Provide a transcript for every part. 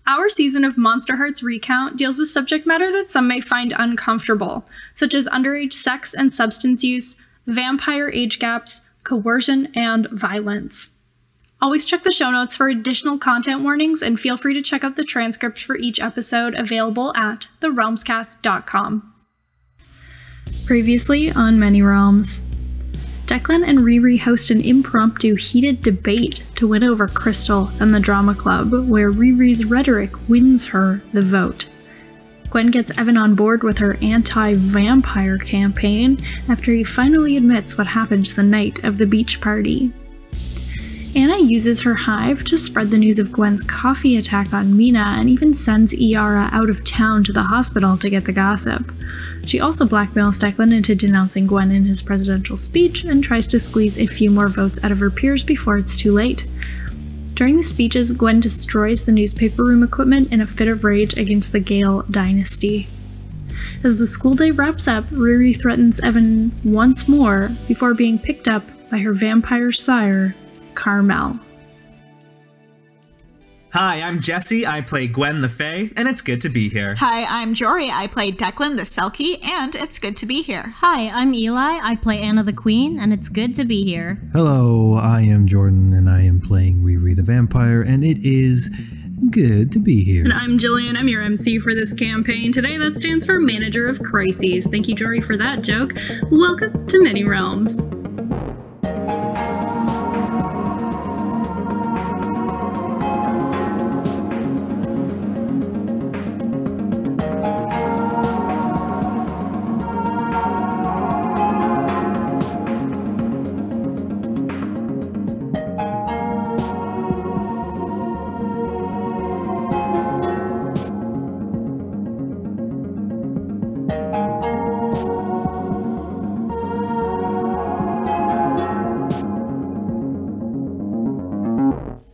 Our season of Monster Hearts Recount deals with subject matter that some may find uncomfortable, such as underage sex and substance use, vampire age gaps, coercion, and violence. Always check the show notes for additional content warnings, and feel free to check out the transcripts for each episode available at therealmscast.com. Previously on Many Realms. Declan and Riri host an impromptu heated debate to win over Crystal and the Drama Club, where Riri's rhetoric wins her the vote. Gwen gets Evan on board with her anti-vampire campaign after he finally admits what happened the night of the beach party. Anna uses her hive to spread the news of Gwen's coffee attack on Mina and even sends Iara out of town to the hospital to get the gossip. She also blackmails Declan into denouncing Gwen in his presidential speech and tries to squeeze a few more votes out of her peers before it's too late. During the speeches, Gwen destroys the newspaper room equipment in a fit of rage against the Gale dynasty. As the school day wraps up, Riri threatens Evan once more before being picked up by her vampire sire, Carmel. Hi, I'm Jesse. I play Gwen the Fae, and it's good to be here. Hi, I'm Jory. I play Declan the Selkie, and it's good to be here. Hi, I'm Eli. I play Anna the Queen, and it's good to be here. Hello, I am Jordan, and I am playing Riri the Vampire, and it is good to be here. And I'm Jillian. I'm your MC for this campaign. Today that stands for Manager of Crises. Thank you, Jory, for that joke. Welcome to Many Realms.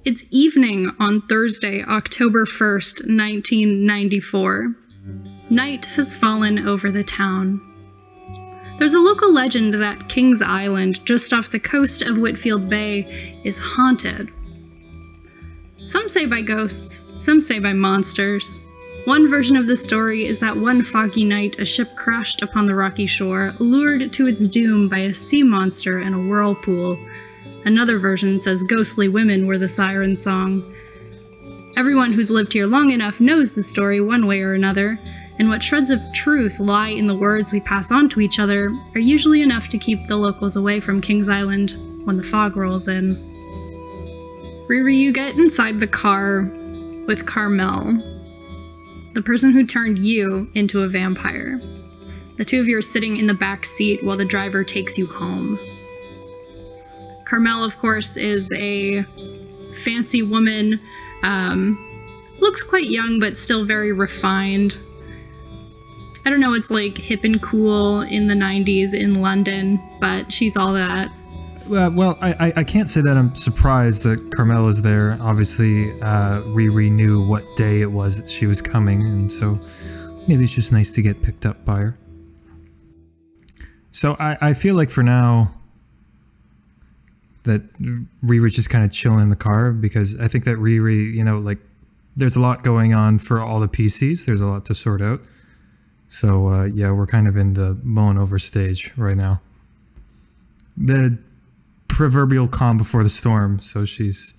It's evening on Thursday, October 1st, 1994. Night has fallen over the town. There's a local legend that Kings Island, just off the coast of Whitfield Bay, is haunted. Some say by ghosts, some say by monsters. One version of the story is that one foggy night a ship crashed upon the rocky shore, lured to its doom by a sea monster and a whirlpool. Another version says ghostly women were the siren song. Everyone who's lived here long enough knows the story one way or another, and what shreds of truth lie in the words we pass on to each other are usually enough to keep the locals away from Kings Island when the fog rolls in. Riri, you get inside the car with Carmel, the person who turned you into a vampire. The two of you are sitting in the back seat while the driver takes you home. Carmel, of course, is a fancy woman, looks quite young but still very refined. I don't know, it's like hip and cool in the 90s in London, but she's all that. Well, I can't say that I'm surprised that Carmel is there. Obviously, Riri knew what day it was that she was coming, and so maybe it's just nice to get picked up by her. So I feel like for now that Riri's just kind of chilling in the car, because I think that Riri, you know, like, there's a lot going on for all the PCs. There's a lot to sort out. So, yeah, we're kind of in the mulling over stage right now. The proverbial calm before the storm, so she's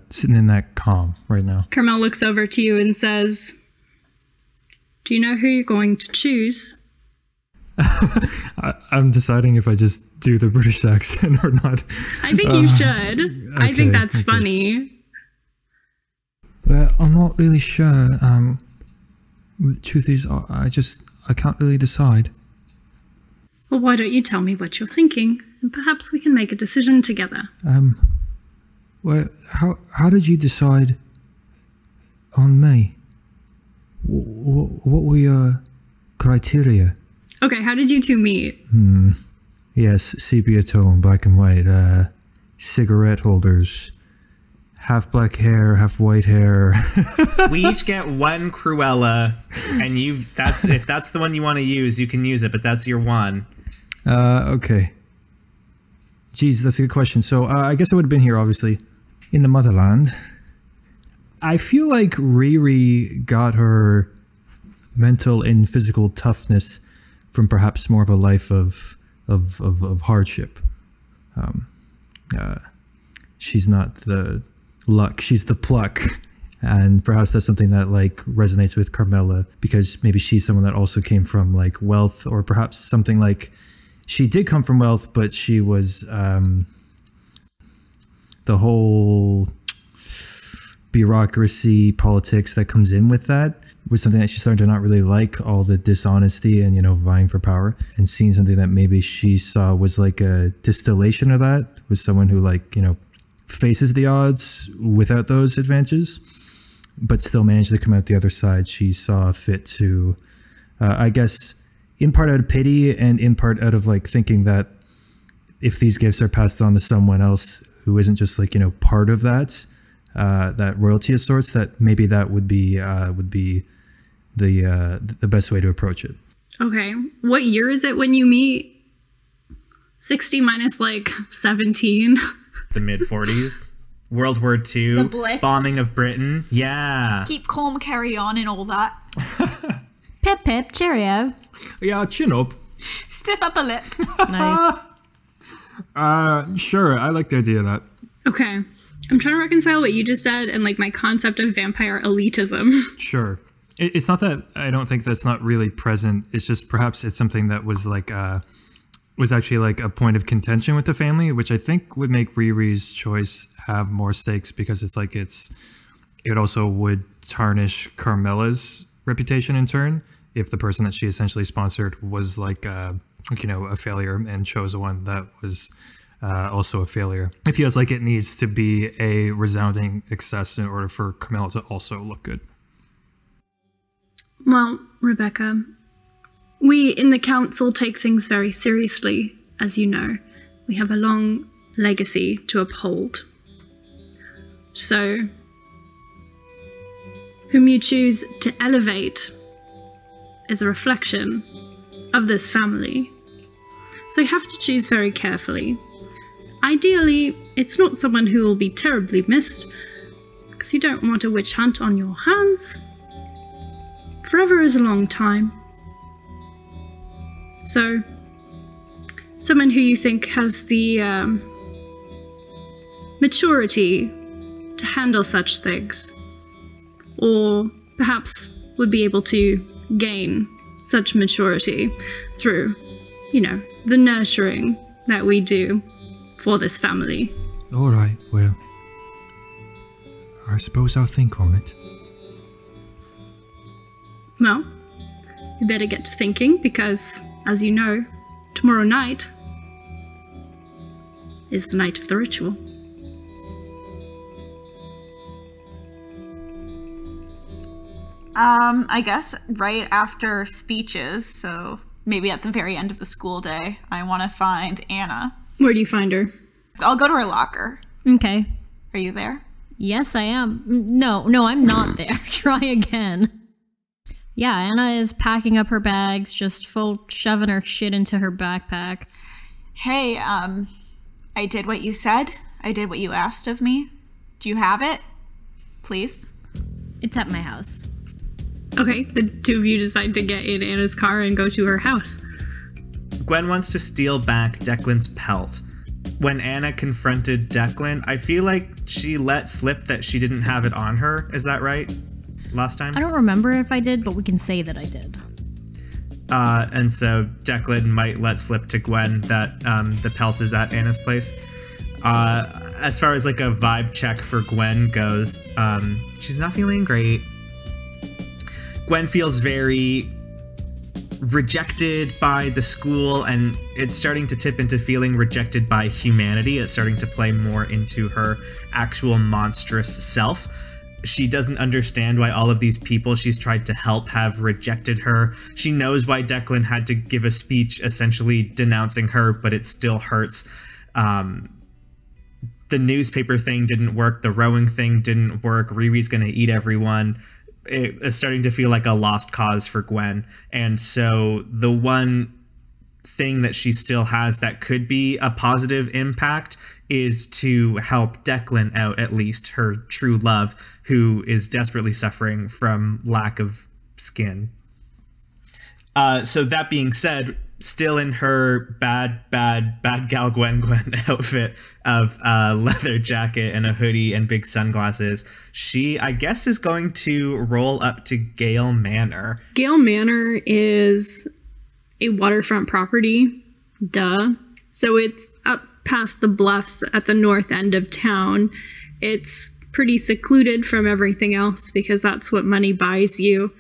sitting in that calm right now. Carmel looks over to you and says, "Do you know who you're going to choose?" I'm deciding if I just do the British accent or not. I think you should. Okay, I think that's funny. Well, I'm not really sure. The truth is, I can't really decide. Well, why don't you tell me what you're thinking, and perhaps we can make a decision together. Well, how did you decide on me? What were your criteria? Okay, how did you two meet? Yes, sepia tone, black and white, cigarette holders, half black hair, half white hair. We each get one Cruella, and if that's the one you want to use, you can use it, but that's your one. Okay. Geez, that's a good question. So, I guess I would have been here, obviously, in the motherland. I feel like Riri got her mental and physical toughness from perhaps more of a life of hardship. She's not the luck, she's the pluck. And perhaps that's something that like resonates with Carmela, because maybe she's someone that also came from like wealth, or perhaps something like she did come from wealth, but she was the whole bureaucracy, politics that comes in with that was something that she started to not really like, all the dishonesty and, you know, vying for power, and seeing something that maybe she saw was like a distillation of that, was someone who like, you know, faces the odds without those advantages, but still managed to come out the other side. She saw fit to, I guess, in part out of pity and in part out of like thinking that if these gifts are passed on to someone else who isn't just like, you know, part of that, that royalty of sorts, that maybe that would be the best way to approach it. Okay. What year is it when you meet? 60 minus like 17? The mid-40s. World War II. The Blitz. Bombing of Britain. Yeah. Keep calm, carry on, and all that. Pip pip, cheerio. Yeah, chin up. Stiff upper lip. Nice. Sure, I like the idea of that. Okay. I'm trying to reconcile what you just said and like my concept of vampire elitism. Sure. It's not that I don't think that's not really present. It's just perhaps it's something that was like was actually like a point of contention with the family, which I think would make Riri's choice have more stakes, because it's like it also would tarnish Carmela's reputation in turn if the person that she essentially sponsored was like you know, a failure and chose one that was also a failure. It feels like it needs to be a resounding success in order for Carmela to also look good. Well, Rebecca, we in the council take things very seriously, as you know. We have a long legacy to uphold. So, whom you choose to elevate is a reflection of this family. So you have to choose very carefully. Ideally, it's not someone who will be terribly missed, because you don't want a witch hunt on your hands. Forever is a long time. So, someone who you think has the maturity to handle such things, or perhaps would be able to gain such maturity through, you know, the nurturing that we do for this family. All right, well, I suppose I'll think on it. Well, you better get to thinking, because, as you know, tomorrow night is the night of the ritual. I guess right after speeches, so maybe at the very end of the school day, I want to find Anna. Where do you find her? I'll go to her locker. Okay. Are you there? Yes, I am. No, I'm not there. Try again. Yeah, Anna is packing up her bags, just shoving her shit into her backpack. Hey, I did what you said. I did what you asked of me. Do you have it? Please? It's at my house. Okay, the two of you decide to get in Anna's car and go to her house. Gwen wants to steal back Declan's pelt. When Anna confronted Declan, I feel like she let slip that she didn't have it on her. Is that right? Last time? I don't remember if I did, but we can say that I did. And so Declan might let slip to Gwen that the pelt is at Anna's place. As far as like a vibe check for Gwen goes, she's not feeling great. Gwen feels very rejected by the school, and it's starting to tip into feeling rejected by humanity. It's starting to play more into her actual monstrous self. She doesn't understand why all of these people she's tried to help have rejected her. She knows why Declan had to give a speech essentially denouncing her, but it still hurts. The newspaper thing didn't work. The rowing thing didn't work. Riri's gonna eat everyone. It is starting to feel like a lost cause for Gwen. And so the one thing that she still has that could be a positive impact is to help Declan out, at least her true love, who is desperately suffering from lack of skin. So that being said, still in her bad gal Gwen outfit of a leather jacket and a hoodie and big sunglasses, she, I guess, is going to roll up to Gale Manor. Gale Manor is a waterfront property. Duh. So it's up past the bluffs at the north end of town. It's pretty secluded from everything else because that's what money buys you.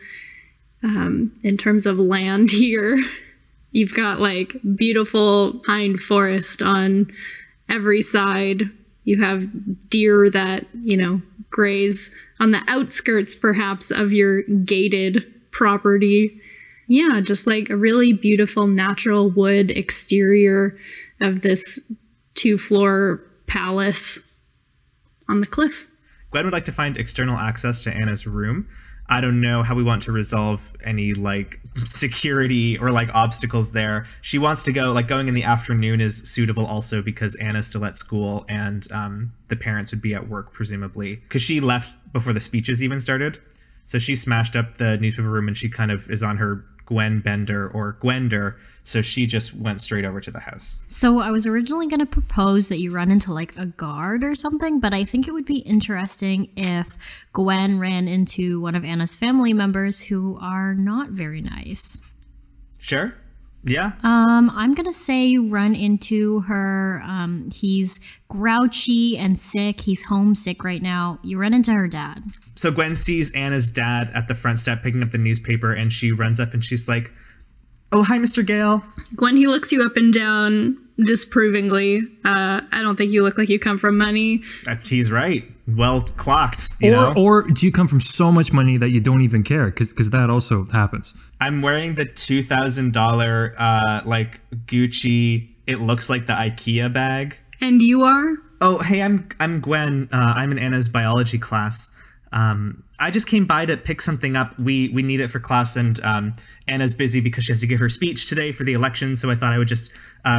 In terms of land here, you've got like beautiful pine forest on every side. You have deer that, graze on the outskirts perhaps of your gated property. Yeah, just like a really beautiful natural wood exterior of this 2-floor palace on the cliff. Gwen would like to find external access to Anna's room. I don't know how we want to resolve any like security or like obstacles there. She wants to go, like going in the afternoon is suitable also because Anna's still at school and the parents would be at work presumably because she left before the speeches even started. So she smashed up the newspaper room and she kind of is on her Gwen Bender or Gwender. So she just went straight over to the house. So I was originally going to propose that you run into like a guard or something, but I think it would be interesting if Gwen ran into one of Anna's family members who are not very nice. Sure. Yeah. I'm going to say you run into her. He's grouchy and sick. He's homesick right now. You run into her dad. So Gwen sees Anna's dad at the front step picking up the newspaper and she runs up and she's like, "Oh, hi, Mr. Gale." Gwen, he looks you up and down disapprovingly. I don't think you look like you come from money. He's right. Well clocked, you know? Or do you come from so much money that you don't even care? Because that also happens. I'm wearing the $2,000 like Gucci, it looks like the IKEA bag. And you are? Oh, hey, I'm Gwen. I'm in Anna's biology class. I just came by to pick something up. We need it for class, and Anna's busy because she has to give her speech today for the election, so I thought I would just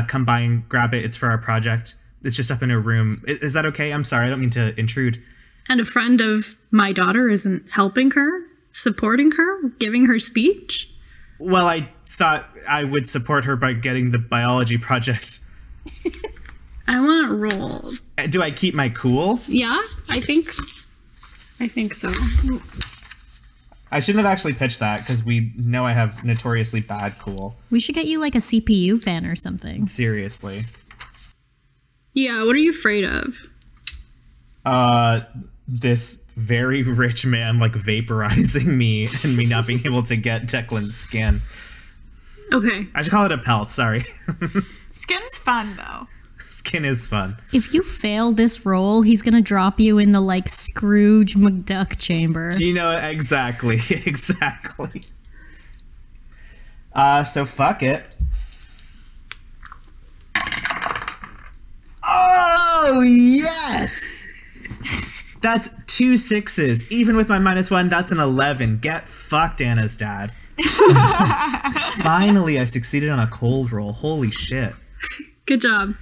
come by and grab it. It's for our project. It's just up in her room. Is that okay? I'm sorry, I don't mean to intrude. And a friend of my daughter isn't helping her, supporting her, giving her speech? Well, I thought I would support her by getting the biology project. I want rolls. Do I keep my cool? Yeah, I think so. I shouldn't have actually pitched that because we know I have notoriously bad cool. We should get you like a CPU fan or something. Seriously. Yeah, what are you afraid of? This very rich man like vaporizing me and me not being able to get Declan's skin. Okay. I should call it a pelt, sorry. Skin's fun, though. Skin is fun. If you fail this roll, he's gonna drop you in the like Scrooge McDuck chamber. You know, exactly. Exactly. So fuck it. Oh, yes! That's 2 6s. Even with my -1, that's an 11. Get fucked, Anna's dad. Finally, I succeeded on a cold roll. Holy shit. Good job.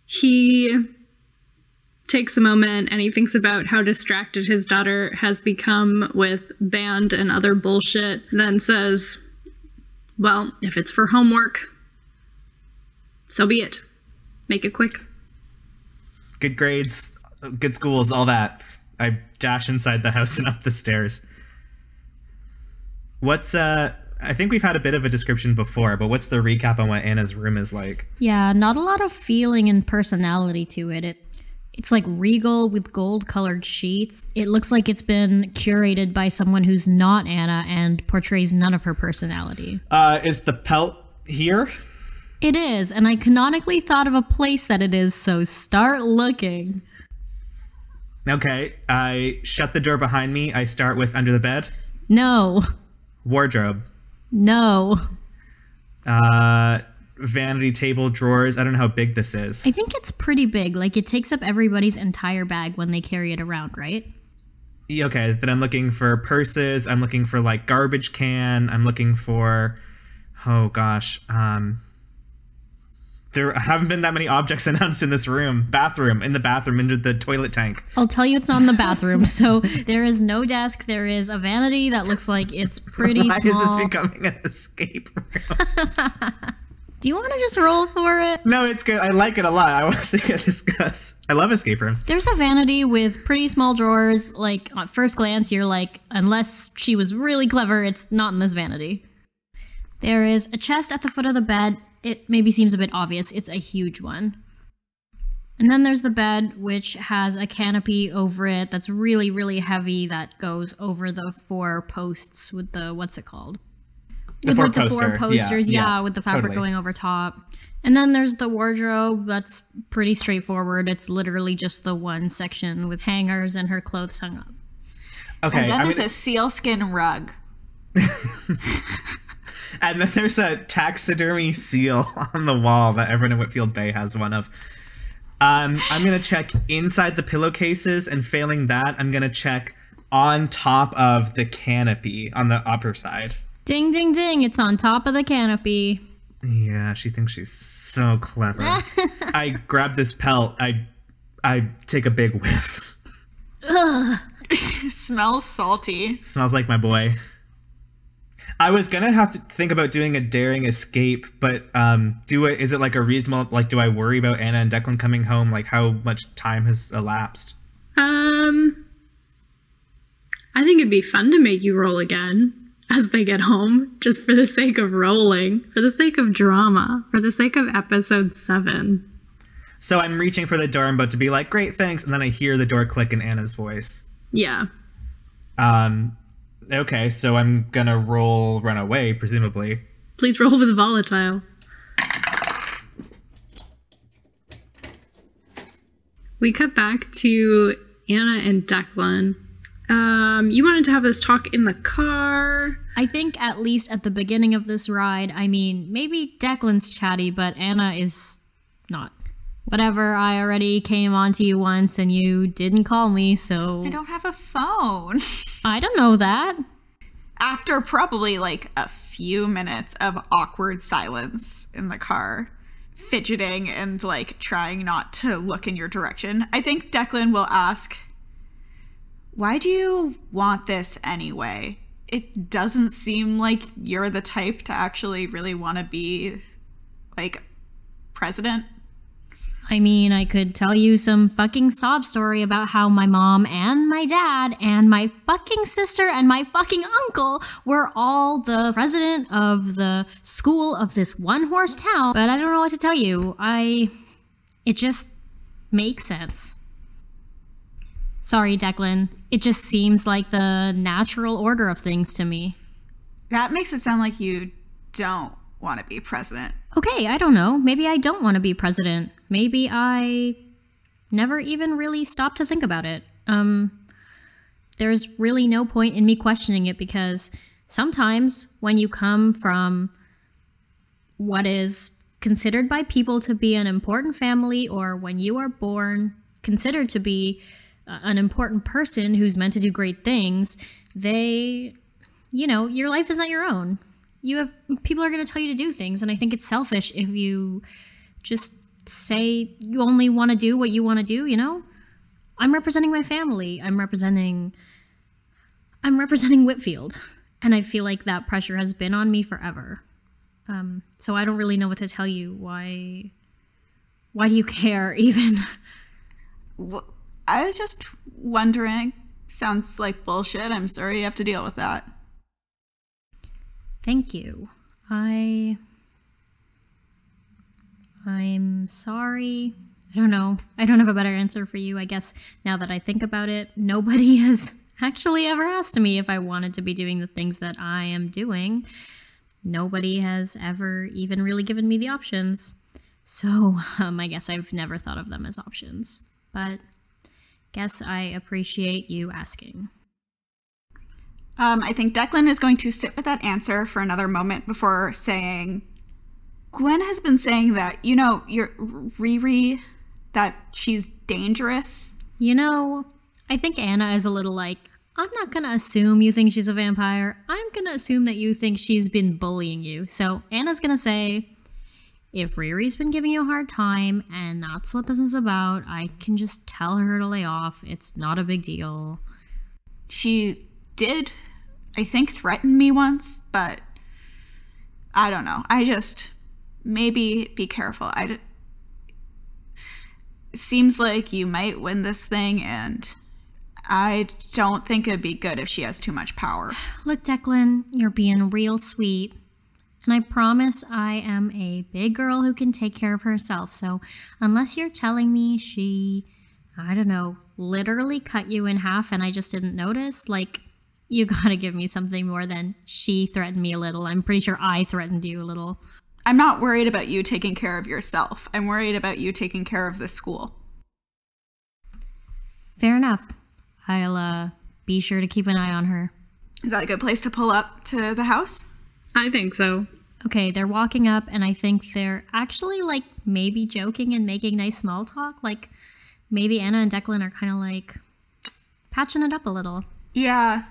He takes a moment and he thinks about how distracted his daughter has become with band and other bullshit, then says, "Well, if it's for homework, so be it. Make it quick." Good grades, good schools, all that. I dash inside the house and up the stairs. What's, I think we've had a bit of a description before, but what's the recap on what Anna's room is like? Yeah, not a lot of feeling and personality to it. It's like regal with gold-colored sheets. It looks like it's been curated by someone who's not Anna and portrays none of her personality. Is the pelt here? It is, and I canonically thought of a place that it is, so start looking. Okay, I shut the door behind me. I start with under the bed. No. Wardrobe. No. Vanity table, drawers. I don't know how big this is. I think it's pretty big. Like, it takes up everybody's entire bag when they carry it around, right? Okay, then I'm looking for purses. I'm looking for, like, garbage can. I'm looking for... Oh, gosh. There haven't been that many objects announced in this room. In the bathroom, into the toilet tank. I'll tell you it's not in the bathroom. So there is no desk. There is a vanity that looks like it's pretty Why small. is this becoming an escape room? Do you want to just roll for it? No, it's good. I like it a lot. I want to discuss. I love escape rooms. There's a vanity with pretty small drawers. Like, at first glance, you're like, unless she was really clever, it's not in this vanity. There is a chest at the foot of the bed. It maybe seems a bit obvious. It's a huge one. And then there's the bed, which has a canopy over it that's really, really heavy that goes over the 4 posts with the, what's it called? With like the 4 posters, yeah, with the fabric totally. going over top. And then there's the wardrobe. That's pretty straightforward. It's literally just the one section with hangers and her clothes hung up. Okay. And then there's a sealskin rug. And then there's a taxidermy seal on the wall that everyone in Whitfield Bay has one of. I'm going to check inside the pillowcases, and failing that, I'm going to check on top of the canopy on the upper side. Ding, ding, ding. It's on top of the canopy. Yeah, she thinks she's so clever. I grab this pelt. I take a big whiff. Ugh. It smells salty. Smells like my boy. I was gonna have to think about doing a daring escape, but is it like a reasonable, like, do I worry about Anna and Declan coming home? Like, how much time has elapsed? I think it'd be fun to make you roll again as they get home, just for the sake of rolling, for the sake of drama, for the sake of episode 7. So I'm reaching for the door. I'm about to be like, great, thanks. And then I hear the door click in Anna's voice. Yeah. Okay, so I'm gonna run away, presumably. Please roll with volatile. We cut back to Anna and Declan. You wanted to have this talk in the car. I think at least at the beginning of this ride, I mean, maybe Declan's chatty, but Anna is not. Whatever, I already came on to you once and you didn't call me, so... I don't have a phone. I don't know that. After probably like a few minutes of awkward silence in the car, fidgeting and like trying not to look in your direction, I think Declan will ask, why do you want this anyway? It doesn't seem like you're the type to actually really want to be like president. I mean, I could tell you some fucking sob story about how my mom and my dad and my fucking sister and my fucking uncle were all the president of the school of this one-horse town, but I don't know what to tell you. It just makes sense. Sorry, Declan. It just seems like the natural order of things to me. That makes it sound like you don't want to be president. Okay, I don't know. Maybe I don't want to be president. Maybe I never even really stopped to think about it. There's really no point in me questioning it because sometimes when you come from what is considered by people to be an important family, or when you are born considered to be an important person who's meant to do great things, your life is not your own. People are going to tell you to do things, and I think it's selfish if you just say you only want to do what you want to do, you know? I'm representing my family. I'm representing Whitfield, and I feel like that pressure has been on me forever. So I don't really know what to tell you. Why do you care even? I was just wondering. Sounds like bullshit. I'm sorry you have to deal with that. Thank you. I'm sorry. I don't know. I don't have a better answer for you. I guess now that I think about it, nobody has actually ever asked me if I wanted to be doing the things that I am doing. Nobody has ever even really given me the options. So I guess I've never thought of them as options. But guess I appreciate you asking. I think Declan is going to sit with that answer for another moment before saying, Gwen has been saying that, you're Riri, that she's dangerous. I think Anna is a little like, I'm not going to assume you think she's a vampire. I'm going to assume that you think she's been bullying you. So Anna's going to say, if Riri's been giving you a hard time and that's what this is about, I can just tell her to lay off. It's not a big deal. She did, I think, threaten me once, but I don't know. I just, maybe be careful. It seems like you might win this thing, and I don't think it'd be good if she has too much power. Look, Declan, you're being real sweet. And I promise I am a big girl who can take care of herself. So unless you're telling me she, I don't know, literally cut you in half and I just didn't notice, like, you gotta give me something more than she threatened me a little. I'm pretty sure I threatened you a little. I'm not worried about you taking care of yourself. I'm worried about you taking care of the school. Fair enough. I'll be sure to keep an eye on her. Is that a good place to pull up to the house? I think so. Okay, they're walking up, and I think they're actually, like, maybe joking and making nice small talk. Like, maybe Anna and Declan are kind of, like, patching it up a little. Yeah.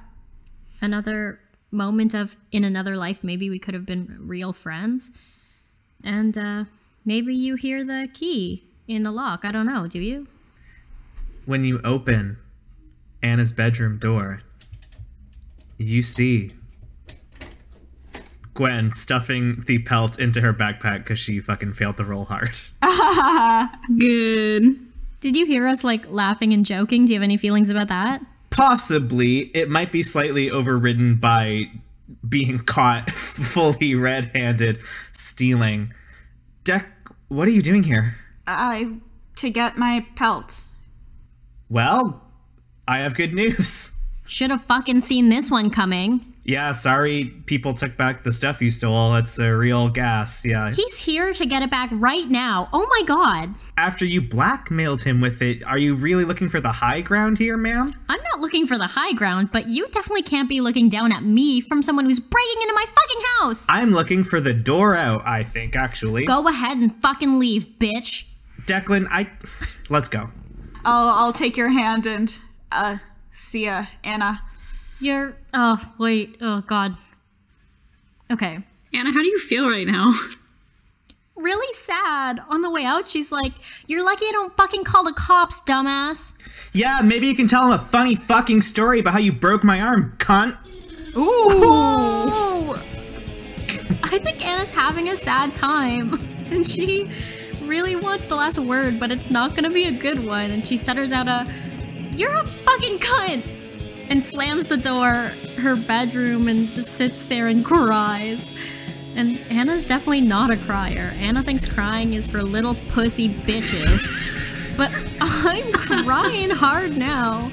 Another moment of, in another life, maybe we could have been real friends. And, maybe you hear the key in the lock. I don't know, do you? When you open Anna's bedroom door, you see Gwen stuffing the pelt into her backpack because she fucking failed to roll hard. Good. Did you hear us, like, laughing and joking? Do you have any feelings about that? Possibly. It might be slightly overridden by being caught fully red-handed stealing. Deck, what are you doing here? To get my pelt. Well, I have good news. Should have fucking seen this one coming. Yeah, sorry people took back the stuff you stole. It's a real gas, yeah. He's here to get it back right now. Oh my god. After you blackmailed him with it, are you really looking for the high ground here, ma'am? I'm not looking for the high ground, but you definitely can't be looking down at me from someone who's breaking into my fucking house. I'm looking for the door out, I think, actually. Go ahead and fucking leave, bitch. Declan, let's go. I'll take your hand and, see ya, Anna. Oh, wait. Oh, God. Okay. Anna, how do you feel right now? Really sad. On the way out, she's like, "You're lucky I don't fucking call the cops, dumbass." Yeah, maybe you can tell him a funny fucking story about how you broke my arm, cunt. Ooh! Oh! I think Anna's having a sad time. And she really wants the last word, but it's not gonna be a good one. And she stutters out "You're a fucking cunt!" and slams the door, her bedroom, and just sits there and cries. And Anna's definitely not a crier. Anna thinks crying is for little pussy bitches. But I'm crying hard now.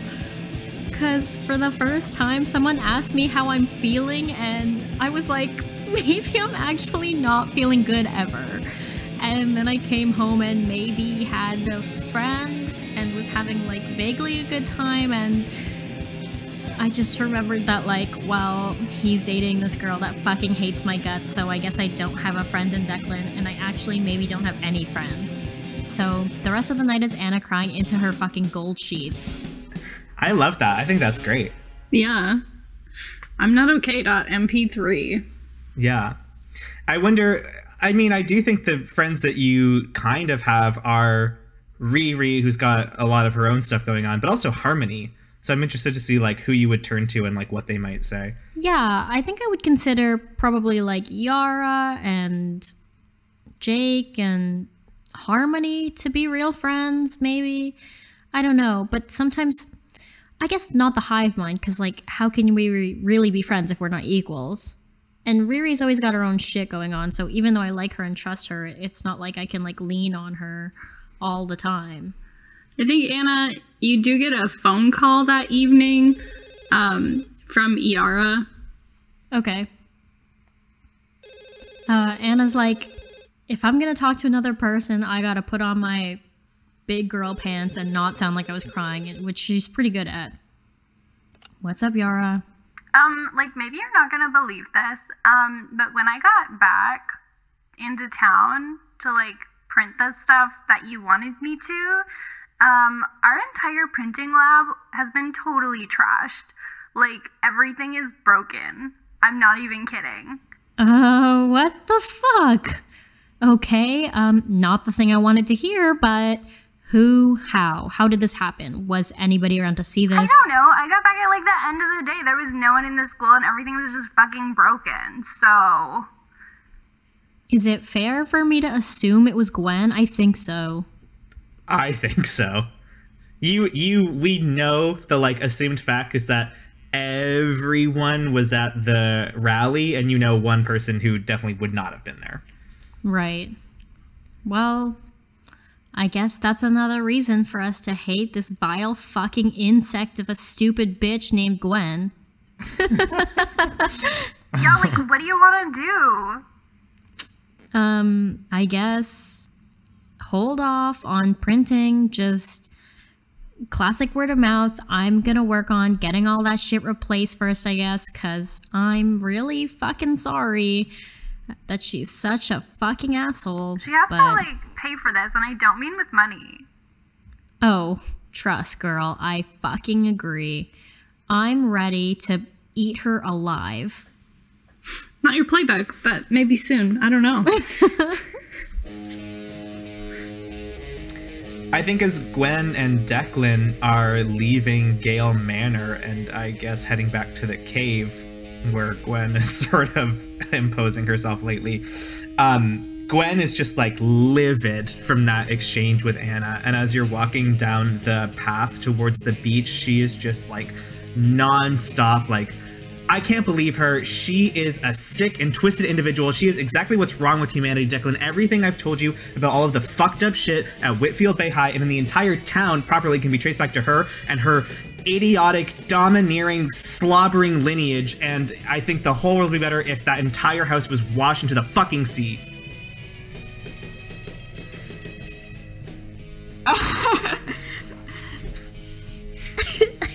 Because for the first time, someone asked me how I'm feeling, and I was like, maybe I'm actually not feeling good ever. And then I came home and maybe had a friend and was having, like, vaguely a good time, and I just remembered that, like, well, he's dating this girl that fucking hates my guts, so I guess I don't have a friend in Declan, and I actually maybe don't have any friends. So the rest of the night is Anna crying into her fucking gold sheets. I love that. I think that's great. Yeah. I'm not okay.mp3. Yeah. I wonder, I mean, I do think the friends that you kind of have are Riri, who's got a lot of her own stuff going on, but also Harmony. So I'm interested to see, like, who you would turn to and, like, what they might say. Yeah, I think I would consider probably, like, Yara and Jake and Harmony to be real friends, maybe. I don't know, but sometimes, I guess not the hive mind, because, like, how can we really be friends if we're not equals? And Riri's always got her own shit going on, so even though I like her and trust her, it's not like I can, like, lean on her all the time. I think, Anna, you do get a phone call that evening from Yara. Okay. Anna's like, if I'm gonna talk to another person, I gotta put on my big girl pants and not sound like I was crying, which she's pretty good at. What's up, Yara? Like, maybe you're not gonna believe this, but when I got back into town to, like, print the stuff that you wanted me to, our entire printing lab has been totally trashed. Like, everything is broken. I'm not even kidding. What the fuck? Okay, not the thing I wanted to hear, but how did this happen? Was anybody around to see this? I don't know. I got back at like the end of the day. There was no one in the school and everything was just fucking broken. So... Is it fair for me to assume it was Gwen? I think so. I think so. We know the like assumed fact is that everyone was at the rally, and you know one person who definitely would not have been there. Right. Well, I guess that's another reason for us to hate this vile fucking insect of a stupid bitch named Gwen. Yeah, like, what do you want to do? I guess hold off on printing, just classic word of mouth. I'm gonna work on getting all that shit replaced first, I guess, because I'm really fucking sorry that she's such a fucking asshole. She has to, like, pay for this, and I don't mean with money. Oh, trust, girl. I fucking agree. I'm ready to eat her alive. Not your playbook, but maybe soon. I don't know. I think as Gwen and Declan are leaving Gale Manor and I guess heading back to the cave where Gwen is sort of imposing herself lately, Gwen is just like livid from that exchange with Anna. And as you're walking down the path towards the beach, she is just like non-stop, like, I can't believe her. She is a sick and twisted individual. She is exactly what's wrong with humanity, Declan. Everything I've told you about all of the fucked up shit at Whitfield Bay High and in the entire town properly can be traced back to her and her idiotic, domineering, slobbering lineage. And I think the whole world would be better if that entire house was washed into the fucking sea.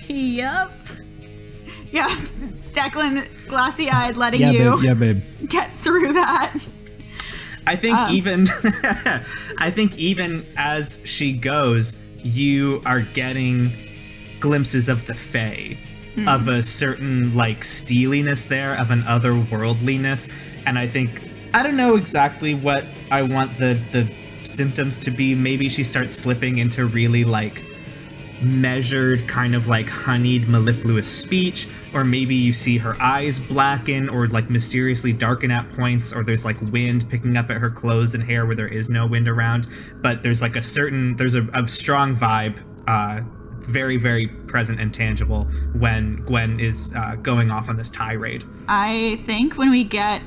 Yup. Yeah, Declan, glassy-eyed, letting Yeah, you babe. Yeah, babe. get through that. I think even as she goes, you are getting glimpses of the Fae, of a certain like steeliness there, of an otherworldliness, and I think I don't know exactly what I want the symptoms to be. Maybe she starts slipping into really like measured, kind of like honeyed, mellifluous speech, or maybe you see her eyes blacken or like mysteriously darken at points, or there's like wind picking up at her clothes and hair where there is no wind around, but there's like a strong vibe, very, very present and tangible when Gwen is going off on this tirade. I think when we get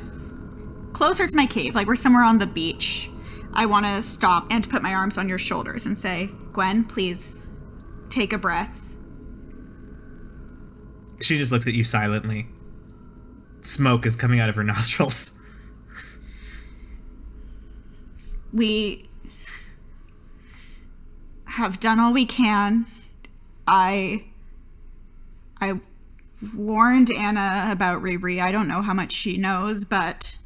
closer to my cave, like we're somewhere on the beach, I want to stop and put my arms on your shoulders and say, Gwen, please take a breath. She just looks at you silently. Smoke is coming out of her nostrils. We have done all we can. I warned Anna about Riri. I don't know how much she knows, but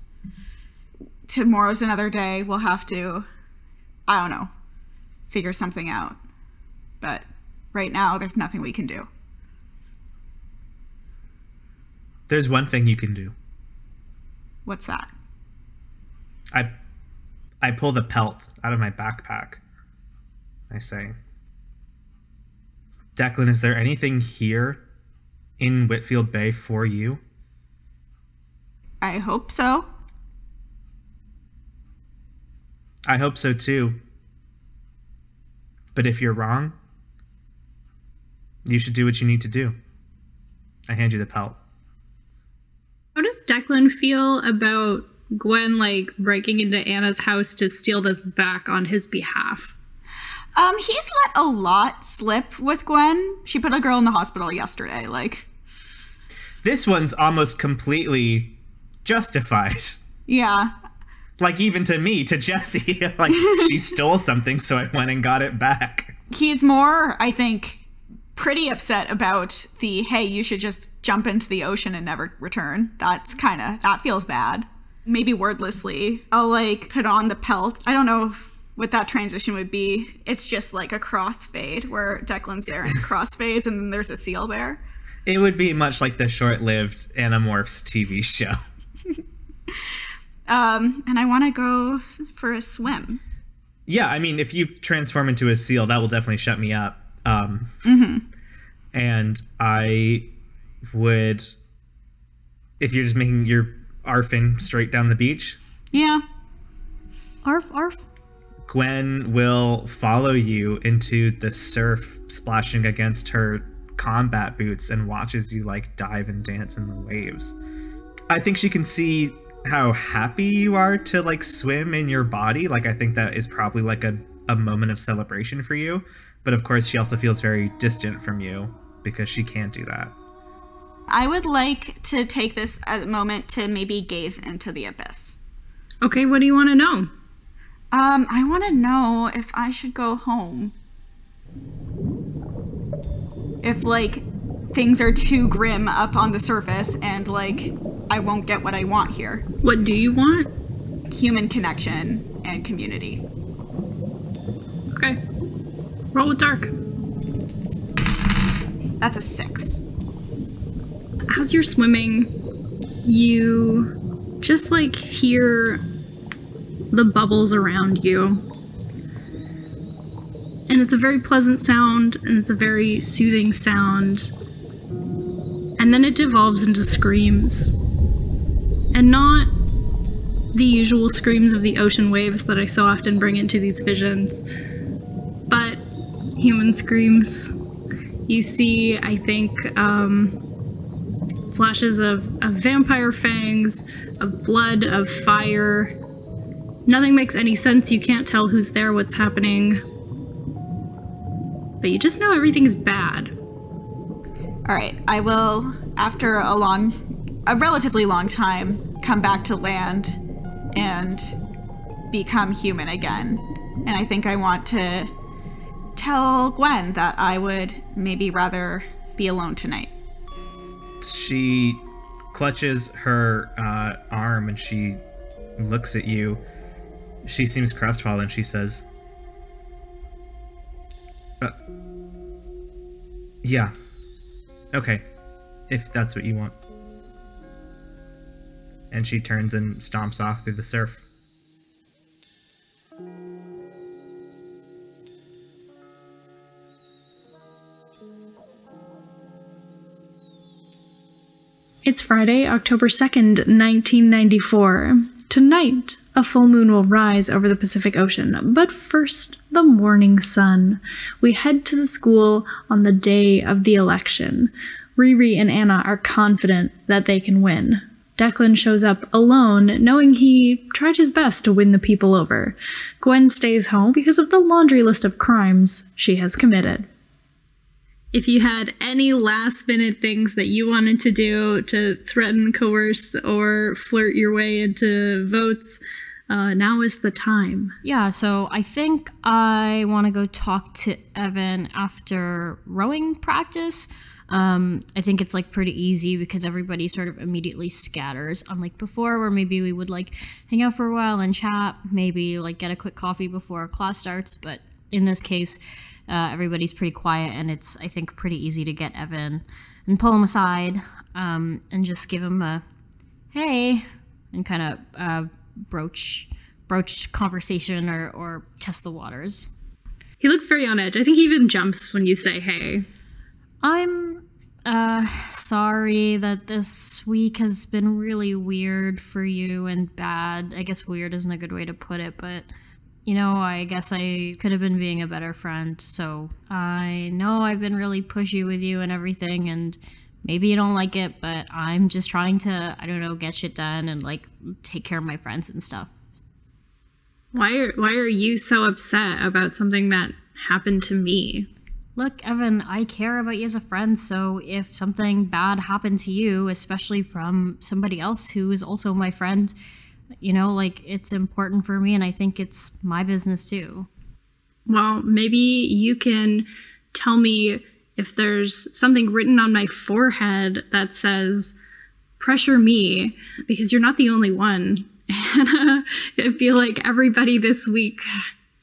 tomorrow's another day. We'll have to, I don't know, figure something out. But right now, there's nothing we can do. There's one thing you can do. What's that? I pull the pelt out of my backpack. I say, Declan, is there anything here in Whitfield Bay for you? I hope so. I hope so too. But if you're wrong, you should do what you need to do. I hand you the pelt. How does Declan feel about Gwen, like, breaking into Anna's house to steal this back on his behalf? He's let a lot slip with Gwen. She put a girl in the hospital yesterday, like. This one's almost completely justified. Yeah. Like, even to me, to Jessie, like, she stole something, so I went and got it back. He's more, I think, pretty upset about the, hey, you should just jump into the ocean and never return. That feels bad. Maybe wordlessly, I'll, like, put on the pelt. I don't know what that transition would be. It's just like a crossfade where Declan's there and crossfades and then there's a seal there. It would be much like the short-lived Animorphs TV show. And I want to go for a swim. Yeah, I mean, if you transform into a seal, that will definitely shut me up. And I would, if you're just making your arfing straight down the beach. Yeah. Arf, arf. Gwen will follow you into the surf, splashing against her combat boots, and watches you like dive and dance in the waves. I think she can see how happy you are to like swim in your body. Like, I think that is probably like a moment of celebration for you. But of course, she also feels very distant from you because she can't do that. I would like to take this as a moment to maybe gaze into the abyss. Okay, what do you want to know? I want to know if I should go home. If, like, things are too grim up on the surface and, like, I won't get what I want here. What do you want? Human connection and community. Okay. Roll with dark. That's a 6. As you're swimming, you just like hear the bubbles around you. And it's a very pleasant sound, and it's a very soothing sound. And then it devolves into screams. And not the usual screams of the ocean waves that I so often bring into these visions, but human screams. You see, I think, flashes of vampire fangs, of blood, of fire. Nothing makes any sense. You can't tell who's there, what's happening. But you just know everything's bad. All right, I will, after a relatively long time, come back to land and become human again. And I think I want to tell Gwen that I would maybe rather be alone tonight. She clutches her arm and she looks at you. She seems crestfallen. She says, yeah. Okay. If that's what you want. And she turns and stomps off through the surf. It's Friday, October 2nd, 1994. Tonight, a full moon will rise over the Pacific Ocean, but first, the morning sun. We head to the school on the day of the election. Riri and Anna are confident that they can win. Declan shows up alone, knowing he tried his best to win the people over. Gwen stays home because of the laundry list of crimes she has committed. If you had any last-minute things that you wanted to do to threaten, coerce, or flirt your way into votes, now is the time. Yeah, so I think I want to go talk to Evan after rowing practice. I think it's like pretty easy because everybody sort of immediately scatters, unlike before where maybe we would like hang out for a while and chat, maybe like get a quick coffee before class starts. But in this case, everybody's pretty quiet, and it's, I think, pretty easy to get Evan and pull him aside and just give him a hey and kind of broach conversation or test the waters. He looks very on edge. I think he even jumps when you say hey. I'm sorry that this week has been really weird for you and bad. I guess weird isn't a good way to put it, but you know, I guess I could have been being a better friend. So I know I've been really pushy with you and everything, and maybe you don't like it, but I'm just trying to, I don't know, get shit done and like take care of my friends and stuff. Why are you so upset about something that happened to me? Look, Evan, I care about you as a friend, so if something bad happened to you, especially from somebody else who is also my friend, you know, like, it's important for me, and I think it's my business too. Well, maybe you can tell me if there's something written on my forehead that says, pressure me, because you're not the only one. And I feel like everybody this week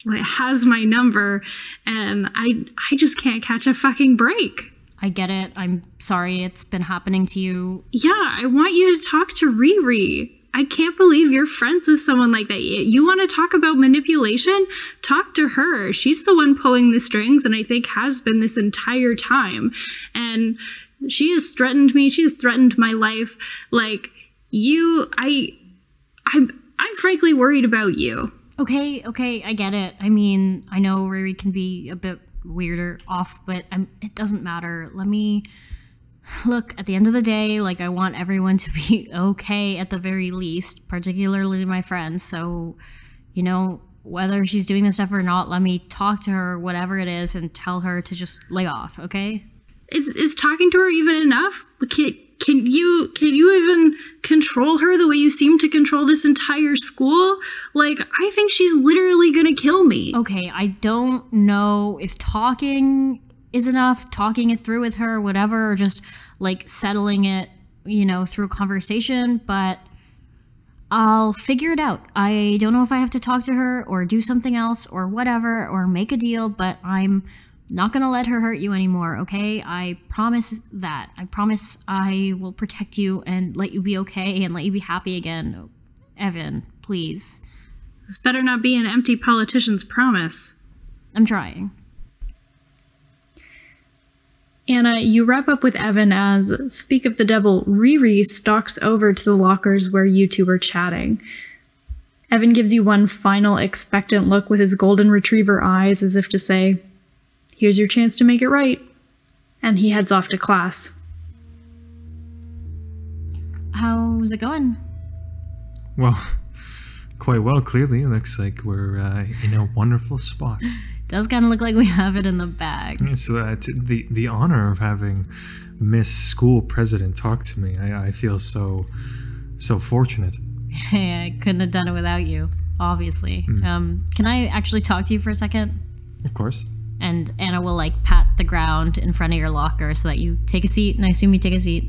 has my number, and I just can't catch a fucking break. I get it. I'm sorry it's been happening to you. Yeah, I want you to talk to Riri. I can't believe you're friends with someone like that. You want to talk about manipulation? Talk to her. She's the one pulling the strings, and I think has been this entire time. And she has threatened me. She has threatened my life. Like, I'm frankly worried about you. Okay, I get it. I mean, I know Riri can be a bit weirder off, but it doesn't matter. Let me look, at the end of the day, like, I want everyone to be okay at the very least, particularly my friends. So, you know, whether she's doing this stuff or not, let me talk to her, whatever it is, and tell her to just lay off, okay? Is talking to her even enough? Can you even control her the way you seem to control this entire school? Like, I think she's literally gonna kill me. Okay, I don't know if talking is enough, talking it through with her, whatever, or just like settling it, you know, through conversation, but I'll figure it out. I don't know if I have to talk to her or do something else or whatever, or make a deal, but I'm not gonna let her hurt you anymore, okay? I promise that. I promise I will protect you and let you be okay and let you be happy again. Evan, please. This better not be an empty politician's promise. I'm trying. Anna, you wrap up with Evan as, speak of the devil, Riri stalks over to the lockers where you two were chatting. Evan gives you one final expectant look with his golden retriever eyes as if to say, here's your chance to make it right. And he heads off to class. How's it going? Well, quite well, clearly. It looks like we're in a wonderful spot. Does kind of look like we have it in the bag. Yeah, so the honor of having Miss School President talk to me, I feel so fortunate. Hey, I couldn't have done it without you, obviously. Can I actually talk to you for a second? Of course. And Anna will like pat the ground in front of your locker so that you take a seat, and I assume you take a seat.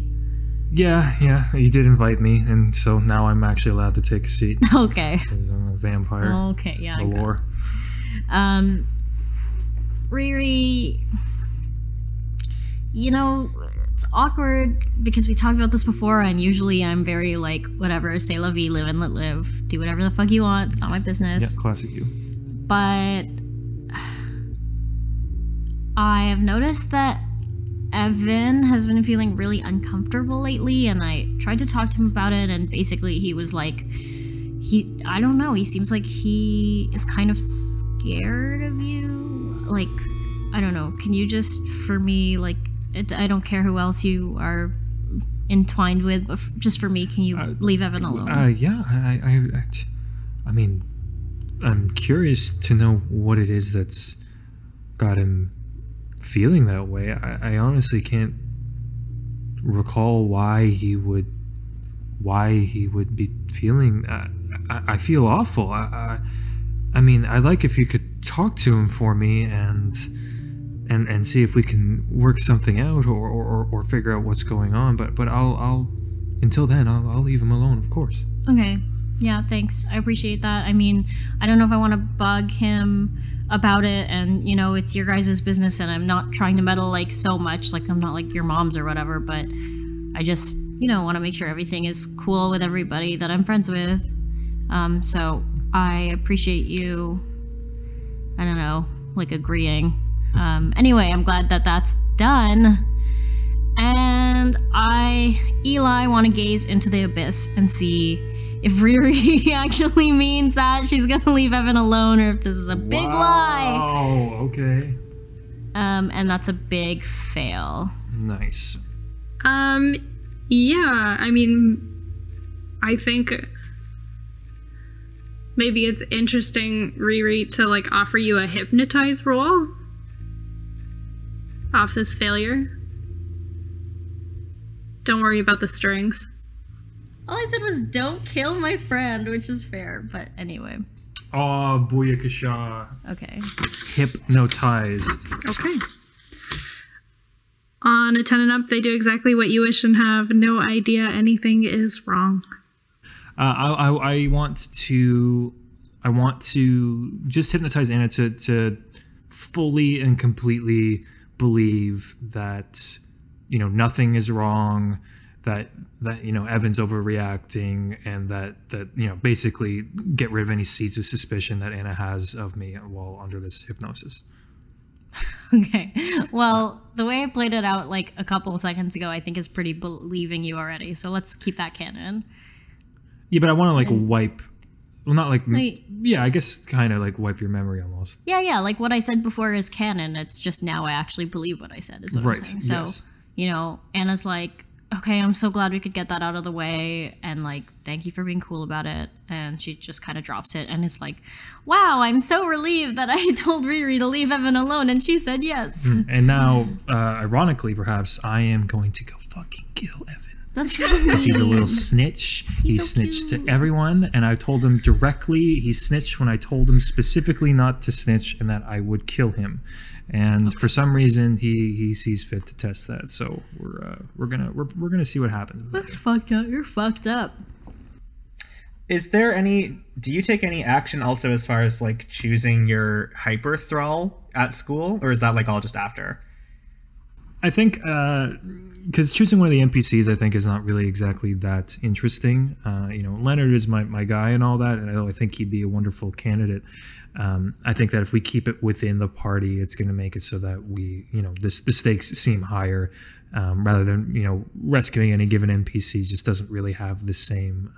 Yeah, you did invite me, and so now I'm actually allowed to take a seat. Okay. Because I'm a vampire. Okay, yeah. The lore. Riri, you know, it's awkward because we talked about this before, and usually I'm very like, whatever, say la vie, live and let live, do whatever the fuck you want, it's not my business. Yeah, classic you. But I have noticed that Evan has been feeling really uncomfortable lately, and I tried to talk to him about it, and basically he was like, I don't know, he seems like he is kind of scared of you. Like, I don't know, can you just, for me, like, I don't care who else you are entwined with, but just for me, can you leave Evan alone? Yeah, I mean, I'm curious to know what it is that's got him feeling that way. I honestly can't recall why he would be feeling. I feel awful. I mean, I'd like if you could talk to him for me and see if we can work something out or figure out what's going on. But I'll until then I'll leave him alone, of course. Okay. Yeah, thanks. I appreciate that. I mean, I don't know if I want to bug him about it, and you know, it's your guys' business, and I'm not trying to meddle like so much, like I'm not like your mom's or whatever, but I just, you know, want to make sure everything is cool with everybody that I'm friends with. So I appreciate you, I don't know, like agreeing. Anyway, I'm glad that that's done. And Eli, want to gaze into the abyss and see if Riri actually means that she's gonna leave Evan alone, or if this is a big lie. Oh, okay. And that's a big fail. Nice. Yeah, I mean, I think maybe it's interesting, Riri, to like offer you a hypnotize roll off this failure. Don't worry about the strings. All I said was don't kill my friend, which is fair, but anyway. Oh, booyakasha. Okay. Hypnotized. Okay. On a 10 and up, they do exactly what you wish and have no idea anything is wrong. I want to just hypnotize Anna to fully and completely believe that, you know, nothing is wrong. that Evan's overreacting, and that basically get rid of any seeds of suspicion that Anna has of me while under this hypnosis. Okay. Well, the way I played it out like a couple of seconds ago, I think is pretty believing you already. So let's keep that canon. Yeah, but I want to wipe. Well, not like. Wait. Yeah, I guess kind of like wipe your memory almost. Yeah. Like what I said before is canon. It's just now I actually believe what I said. Is what I'm saying. So, yes. Anna's like, okay, I'm so glad we could get that out of the way, and like, thank you for being cool about it. And she just kind of drops it, and it's like, wow, I'm so relieved that I told Riri to leave Evan alone, and she said yes. And now, ironically, perhaps I am going to go fucking kill Evan. That's so Because he's a little snitch. He so snitched cute. to everyone, and I told him directly. He snitched when I told him specifically not to snitch, and that I would kill him. And for some reason, he sees fit to test that. So we're gonna see what happens. That's fucked up. You're fucked up. Is there any? Do you take any action also as far as like choosing your hyper thrall at school, or is that like all just after? I think because choosing one of the NPCs, I think, is not really exactly that interesting. Leonard is my guy and all that, and I think he'd be a wonderful candidate. I think that if we keep it within the party, it's going to make it so that we, the stakes seem higher, rather than rescuing any given NPC just doesn't really have the same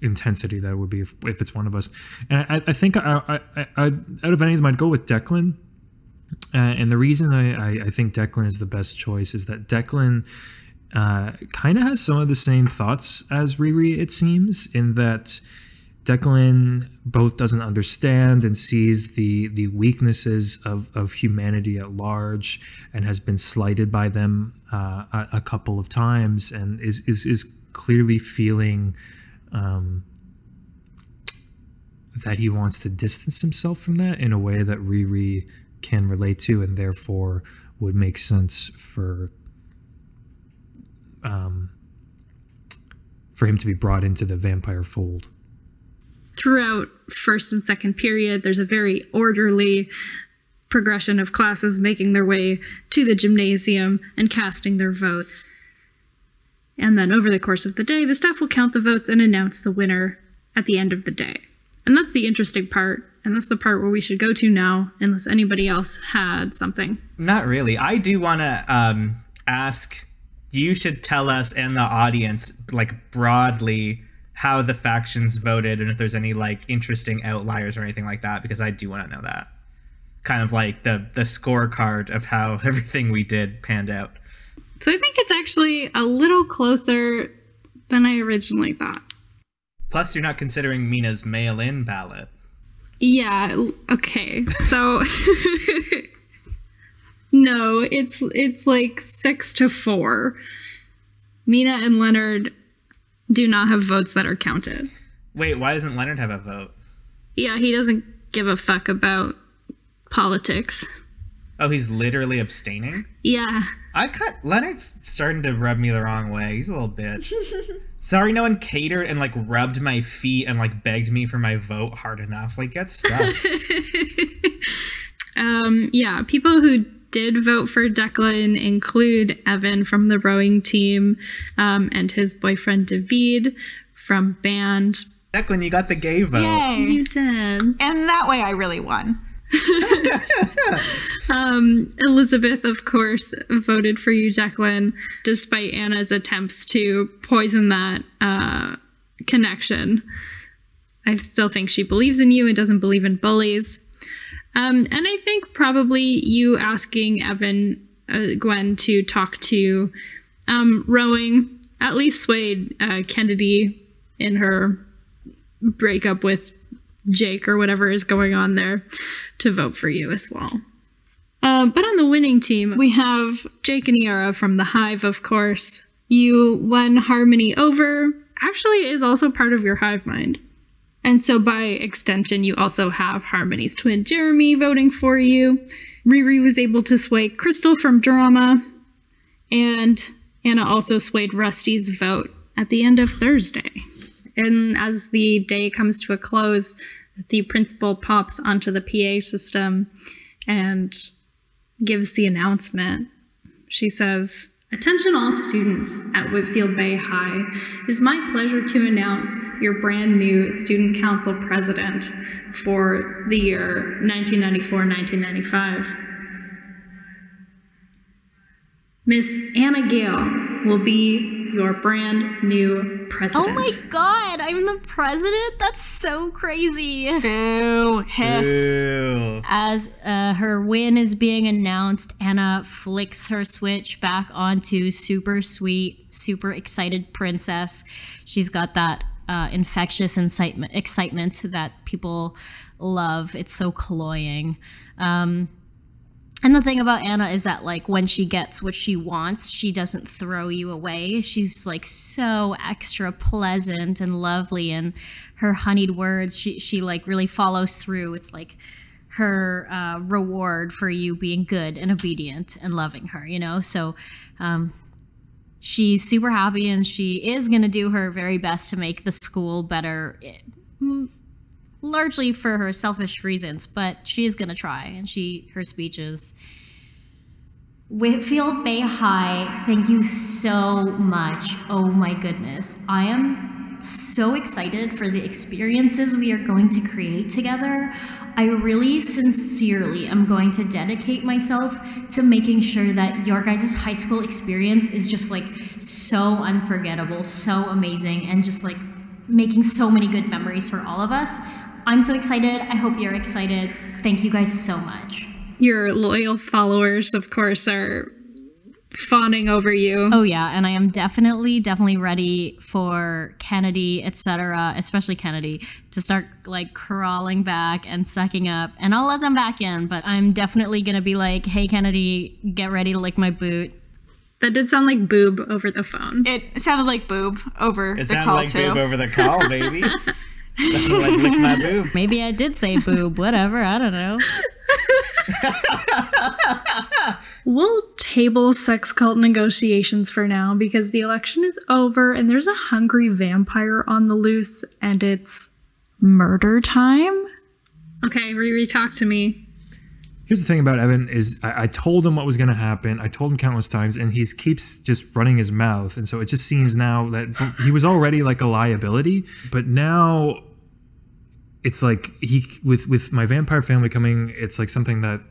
intensity that it would be if it's one of us. And I think I out of any of them, I'd go with Declan. And the reason I think Declan is the best choice is that Declan kind of has some of the same thoughts as Riri, it seems, in that Declan both doesn't understand and sees the weaknesses of humanity at large, and has been slighted by them a couple of times, and is clearly feeling that he wants to distance himself from that in a way that Riri can relate to, and therefore would make sense for him to be brought into the vampire fold. Throughout first and second period, there's a very orderly progression of classes making their way to the gymnasium and casting their votes. And then over the course of the day, the staff will count the votes and announce the winner at the end of the day. And that's the interesting part. And that's the part where we should go to now, unless anybody else had something. Not really. I do want to ask, you should tell us and the audience, like, broadly how the factions voted, and if there's any, like, interesting outliers or anything like that, because I do want to know that. Kind of like the scorecard of how everything we did panned out. So I think it's actually a little closer than I originally thought. Plus, you're not considering Mina's mail-in ballot. Yeah, okay. So no, it's like 6-4. Mina and Leonard do not have votes that are counted. Wait, why doesn't Leonard have a vote? Yeah, he doesn't give a fuck about politics. Oh, he's literally abstaining? Yeah. Leonard's starting to rub me the wrong way. He's a little bitch. Sorry no one catered and like rubbed my feet and like begged me for my vote hard enough. Like, get stuffed. Yeah, people who did vote for Declan include Evan from the rowing team, and his boyfriend David from band. Declan, you got the gay vote. Yay. You did. And that way I really won. Elizabeth, of course, voted for you, Declan, despite Anna's attempts to poison that connection. I still think she believes in you and doesn't believe in bullies. And I think probably you asking Gwen to talk to rowing at least swayed Kennedy in her breakup with Jake or whatever is going on there to vote for you as well. But on the winning team, we have Jake and Yara from the Hive, of course. You won Harmony over. Actually is also part of your hive mind. And so by extension, you also have Harmony's twin Jeremy voting for you. Riri was able to sway Crystal from Drama. And Anna also swayed Rusty's vote at the end of Thursday. And as the day comes to a close, the principal pops onto the PA system and gives the announcement. She says, Attention all students at Whitfield Bay High. It is my pleasure to announce your brand new Student Council President for the year 1994-1995. Miss Anna Gale will be your brand new president. Oh my god, I'm the president? That's so crazy. Boo. Hiss. Ew. As her win is being announced, Anna flicks her switch back onto super sweet, super excited princess. She's got that infectious excitement that people love. It's so cloying. And the thing about Anna is that, like, when she gets what she wants, she doesn't throw you away. She's, like, so extra pleasant and lovely, and her honeyed words, she like, really follows through. It's, like, her reward for you being good and obedient and loving her, you know? So she's super happy, and she is going to do her very best to make the school better, largely for her selfish reasons, but she is going to try. And her speech is, Whitfield Bay High, thank you so much. Oh my goodness. I am so excited for the experiences we are going to create together. I really sincerely am going to dedicate myself to making sure that your guys' high school experience is just, like, so unforgettable, so amazing, and just, like, making so many good memories for all of us. I'm so excited. I hope you're excited. Thank you guys so much. Your loyal followers, of course, are fawning over you. Oh yeah, and I am definitely ready for Kennedy, etc., especially Kennedy, to start, like, crawling back and sucking up. And I'll let them back in, but I'm definitely gonna be like, hey Kennedy, get ready to lick my boot. That did sound like boob over the phone. It sounded like boob over It the sounded call, like too. boob over the call, baby. Sounded like lick my boob. Maybe I did say boob, whatever, I don't know. We'll table sex cult negotiations for now because the election is over and there's a hungry vampire on the loose and it's murder time. Okay, Riri, talk to me. Here's the thing about Evan is I told him what was going to happen. I told him countless times, and he keeps just running his mouth. And so it just seems now that he was already like a liability, but now it's like with my vampire family coming, it's like something that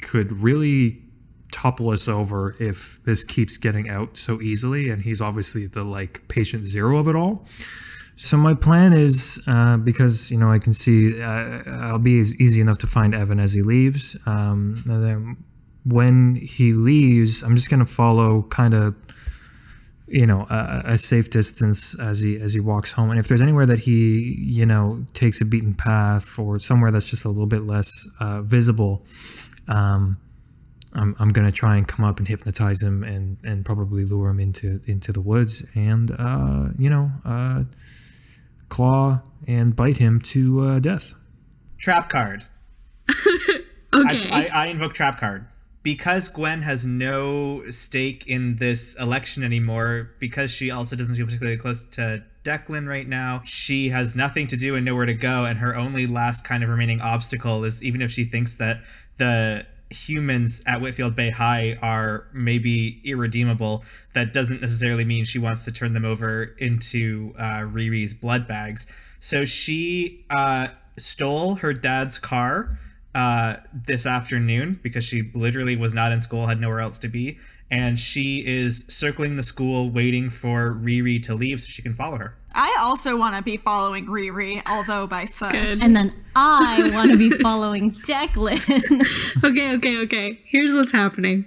could really topple us over if this keeps getting out so easily. And he's obviously the, like, patient zero of it all. So my plan is, because, you know, I can see I'll be easy enough to find Evan as he leaves. And then when he leaves, I'm just going to follow kind of, you know, a safe distance as he walks home. And if there's anywhere that he, you know, takes a beaten path or somewhere that's just a little bit less visible, I'm going to try and come up and hypnotize him and probably lure him into the woods and, you know, claw and bite him to death. Trap card. Okay. I invoke trap card. Because Gwen has no stake in this election anymore, because she also doesn't feel particularly close to Declan right now, she has nothing to do and nowhere to go, and her only last kind of remaining obstacle is, even if she thinks that the humans at Whitfield Bay High are maybe irredeemable, that doesn't necessarily mean she wants to turn them over into Riri's blood bags. So she stole her dad's car this afternoon because she literally was not in school, had nowhere else to be, and she is circling the school waiting for Riri to leave so she can follow her. I also want to be following Riri, although by foot. Good. And then I want to be following Declan. Okay. Here's what's happening.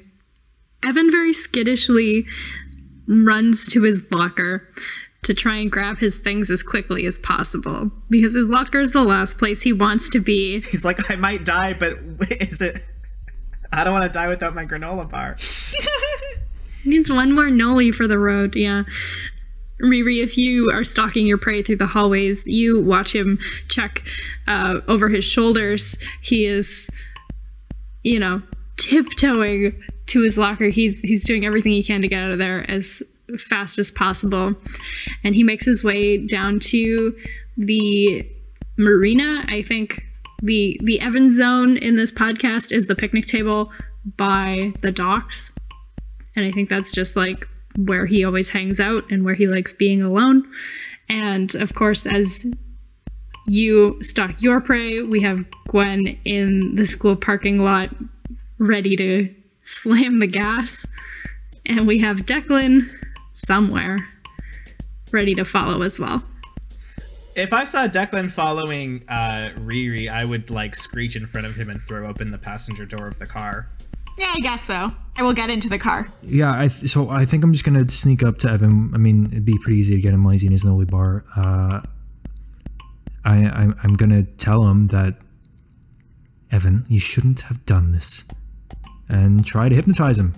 Evan very skittishly runs to his locker to try and grab his things as quickly as possible because his locker is the last place he wants to be. He's like, I might die, but is it... I don't want to die without my granola bar. Needs one more noli for the road, yeah. Riri, if you are stalking your prey through the hallways, you watch him check over his shoulders. He is, you know, tiptoeing to his locker. He's doing everything he can to get out of there as fast as possible. And he makes his way down to the marina. I think the Evan zone in this podcast is the picnic table by the docks. And I think that's just like where he always hangs out and where he likes being alone. And of course, as you stalk your prey, we have Gwen in the school parking lot ready to slam the gas. And we have Declan somewhere ready to follow as well. If I saw Declan following Riri, I would like screech in front of him and throw open the passenger door of the car. Yeah, I guess so. I will get into the car. Yeah, so I think I'm just gonna sneak up to Evan. I mean, it'd be pretty easy to get him while he's in his Noli bar. I'm gonna tell him that, Evan, you shouldn't have done this, and try to hypnotize him.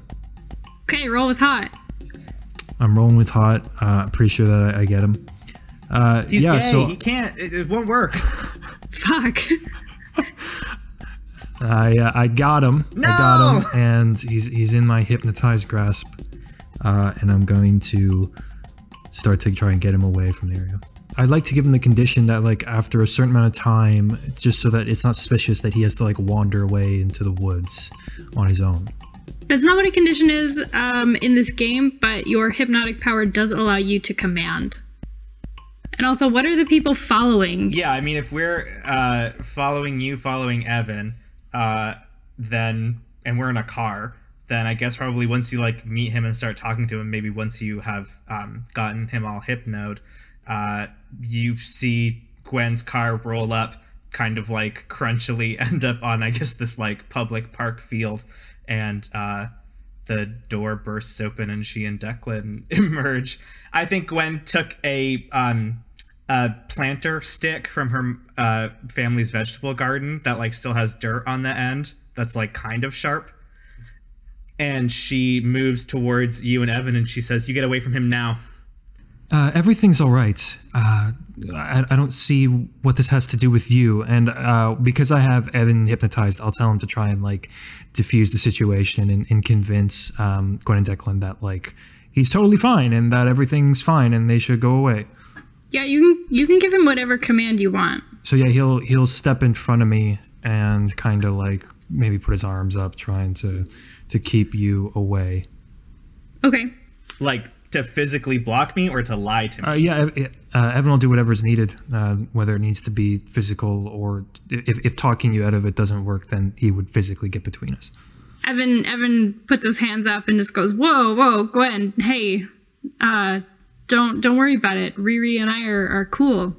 Okay, roll with hot. I'm rolling with hot. Pretty sure that I get him. He's yeah, gay. so He can't. It won't work. Fuck. I got him. No! I got him, and he's in my hypnotized grasp. And I'm going to start to try and get him away from the area. I'd like to give him the condition that, like, after a certain amount of time, just so that it's not suspicious that he has to, like, wander away into the woods on his own. That's not what a condition is in this game, but your hypnotic power does allow you to command. And also, what are the people following? Yeah, I mean, if we're following Evan, then, and we're in a car, then I guess probably once you like meet him and start talking to him, maybe once you have gotten him all hypnoed, you see Gwen's car roll up, kind of like crunchily end up on, I guess, this like public park field, and the door bursts open and she and Declan emerge. I think Gwen took a planter stick from her family's vegetable garden that like still has dirt on the end that's like kind of sharp, and she moves towards you and Evan and she says, "You get away from him now." Everything's all right. I don't see what this has to do with you. And because I have Evan hypnotized, I'll tell him to try and like diffuse the situation and convince Gwen and Declan that like he's totally fine and that everything's fine and they should go away. Yeah, you can give him whatever command you want. So yeah, he'll step in front of me and kind of like maybe put his arms up, trying to keep you away. Okay. Like to physically block me or to lie to me? Yeah, Evan will do whatever's needed, whether it needs to be physical or if talking you out of it doesn't work, then he would physically get between us. Evan puts his hands up and just goes, "Whoa, Gwen, hey, don't worry about it. Riri and I are cool."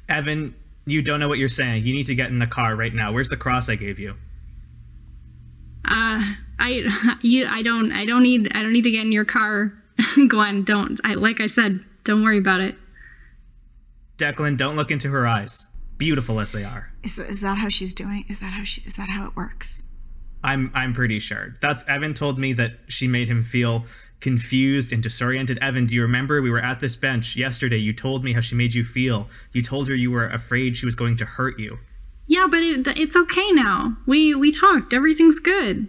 Evan, you don't know what you're saying. You need to get in the car right now. Where's the cross I gave you? I don't need to get in your car, Gwen. Like I said, don't worry about it. Declan, don't look into her eyes. Beautiful as they are. Is that how she's doing? Is that how it works? I'm pretty sure. Evan told me that she made him feel confused and disoriented. Evan, do you remember we were at this bench yesterday? You told me how she made you feel. You told her you were afraid she was going to hurt you. Yeah, but it's okay now. We talked. Everything's good.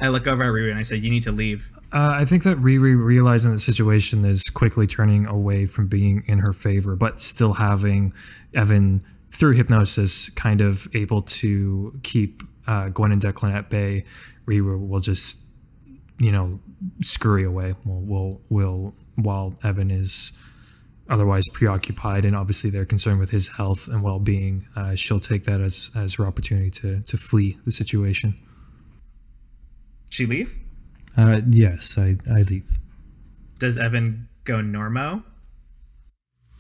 I look over at Riri and I say, "You need to leave." I think that Riri, realizing the situation, is quickly turning away from being in her favor, but still having Evan, through hypnosis, kind of able to keep Gwen and Declan at bay. Riri will just, scurry away. While Evan is otherwise preoccupied, and obviously they're concerned with his health and well-being, she'll take that as her opportunity to flee the situation. She leave? Yes, I leave. Does Evan go normo?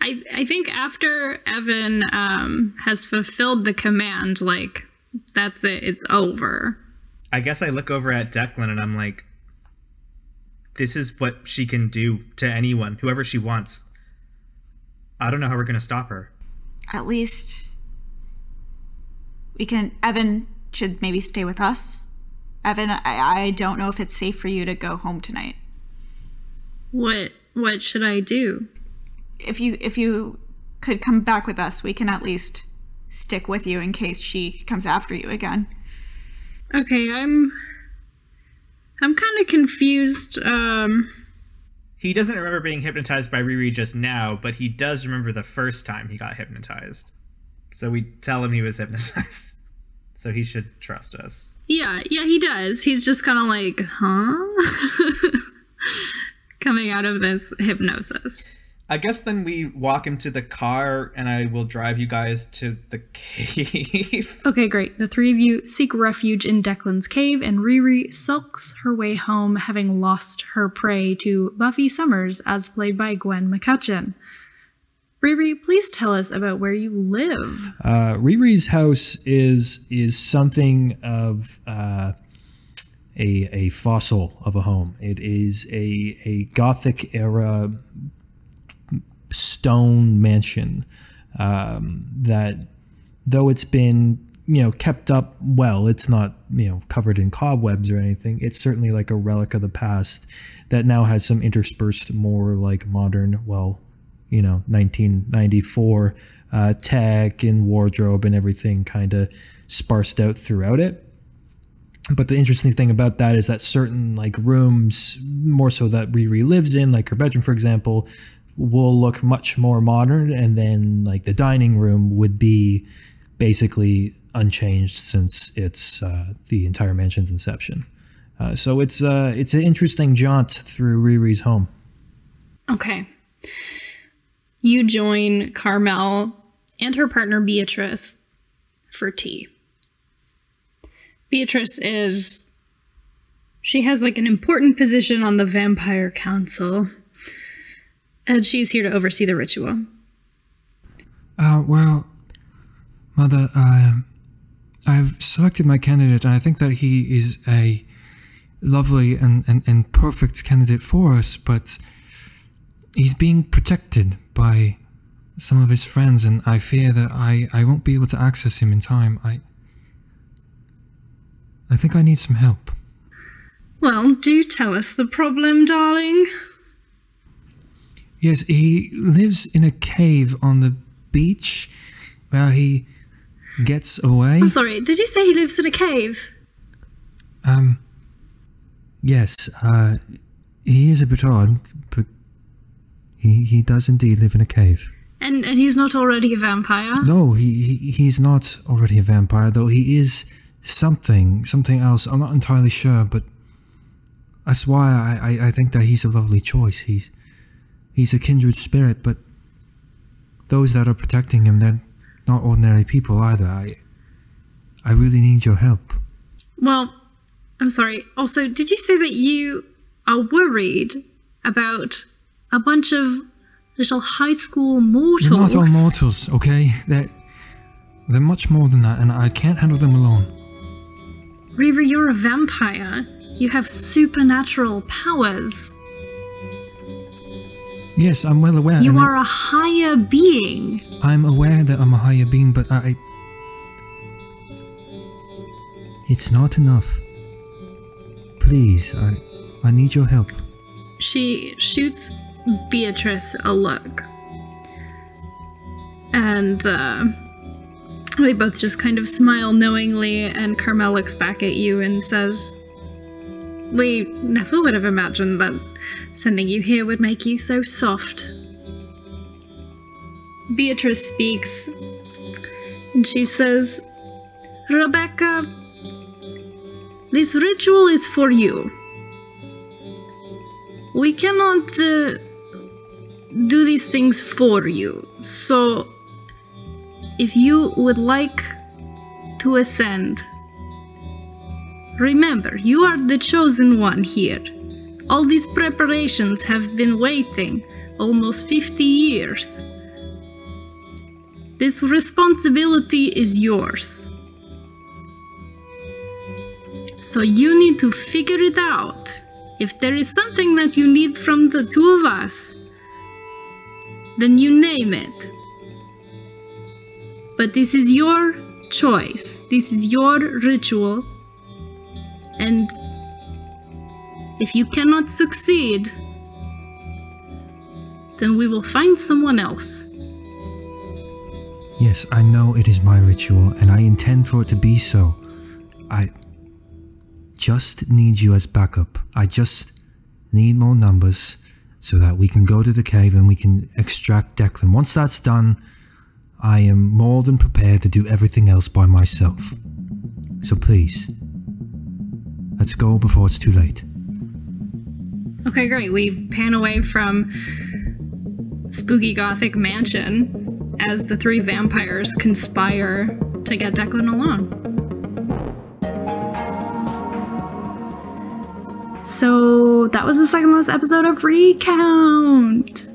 I think after Evan has fulfilled the command, like, that's it. It's over. I guess I look over at Declan and I'm like, this is what she can do to anyone, whoever she wants. I don't know how we're going to stop her. At least we can. Evan should maybe stay with us. Evan, I don't know if it's safe for you to go home tonight. What should I do? If you could come back with us, we can at least stick with you in case she comes after you again. Okay, I'm kind of confused. He doesn't remember being hypnotized by Riri just now, but he does remember the first time he got hypnotized. So we tell him he was hypnotized. so he should trust us. Yeah, he does. He's just kind of like, huh? Coming out of this hypnosis. I guess then we walk him to the car, and I will drive you guys to the cave. Okay, great. The three of you seek refuge in Declan's cave, and Riri sulks her way home, having lost her prey to Buffy Summers, as played by Gwen McCutcheon. Riri, please tell us about where you live. Riri's house is something of a fossil of a home. It is a Gothic era stone mansion that, though it's been kept up well, it's not covered in cobwebs or anything. It's certainly like a relic of the past that now has some interspersed more like modern 1994 tech and wardrobe and everything kind of sparsed out throughout it. But the interesting thing about that is that certain like rooms, more so that Riri lives in, like her bedroom for example, will look much more modern, and then like the dining room would be basically unchanged since it's the entire mansion's inception. So it's an interesting jaunt through Riri's home. Okay. You join Carmel and her partner Beatrice for tea. Beatrice she has like an important position on the Vampire Council, and she's here to oversee the ritual. Well, Mother, I've selected my candidate, and I think that he is a lovely and perfect candidate for us, but he's being protected by some of his friends, and I fear that I won't be able to access him in time. I think I need some help. Well, do tell us the problem, darling. Yes, he lives in a cave on the beach where he gets away. I'm sorry, did you say he lives in a cave? Yes, he is a bit odd, but he does indeed live in a cave. And he's not already a vampire? No, he's not already a vampire, though he is something else. I'm not entirely sure, but that's why I think that he's a lovely choice. He's a kindred spirit, but those that are protecting him, they're not ordinary people either. I really need your help. Well, I'm sorry. Also, did you say that you are worried about a bunch of little high school mortals? They're not all mortals, okay? They're much more than that, and I can't handle them alone. Riri, you're a vampire. You have supernatural powers. Yes, I'm well aware. You are a higher being. I'm aware that I'm a higher being, but it's not enough. Please, I need your help. She shoots Beatrice a look. And they both just kind of smile knowingly, and Carmel looks back at you and says, "We never would have imagined that sending you here would make you so soft." Beatrice speaks, and she says, "Rebecca, this ritual is for you. We cannot do these things for you, so if you would like to ascend, remember, you are the chosen one here. All these preparations have been waiting almost 50 years. This responsibility is yours. So you need to figure it out. If there is something that you need from the two of us, then you name it. But this is your choice. This is your ritual. And if you cannot succeed, then we will find someone else." Yes, I know it is my ritual, and I intend for it to be so. I just need you as backup. I just need more numbers so that we can go to the cave and we can extract Declan. Once that's done, I am more than prepared to do everything else by myself. So please, let's go before it's too late. Okay, great. We pan away from spooky gothic mansion as the three vampires conspire to get Declan alone. So that was the second last episode of Recount.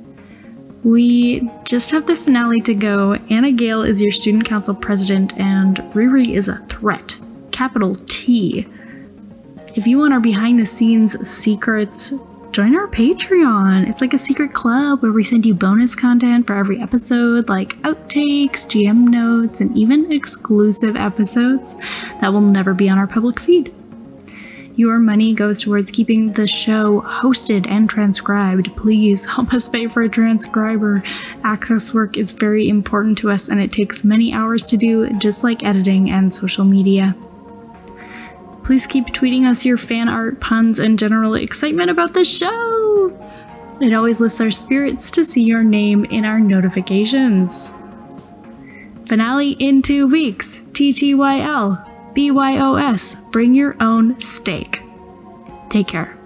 We just have the finale to go. Anna Gale is your student council president, and Riri is a threat. Capital T. If you want our behind the scenes secrets, join our Patreon. It's like a secret club where we send you bonus content for every episode, like outtakes, GM notes, and even exclusive episodes that will never be on our public feed. Your money goes towards keeping the show hosted and transcribed. Please help us pay for a transcriber. Access work is very important to us and it takes many hours to do, just like editing and social media. Please keep tweeting us your fan art, puns, and general excitement about the show. It always lifts our spirits to see your name in our notifications. Finale in 2 weeks. TTYL. BYOS. Bring your own steak. Take care.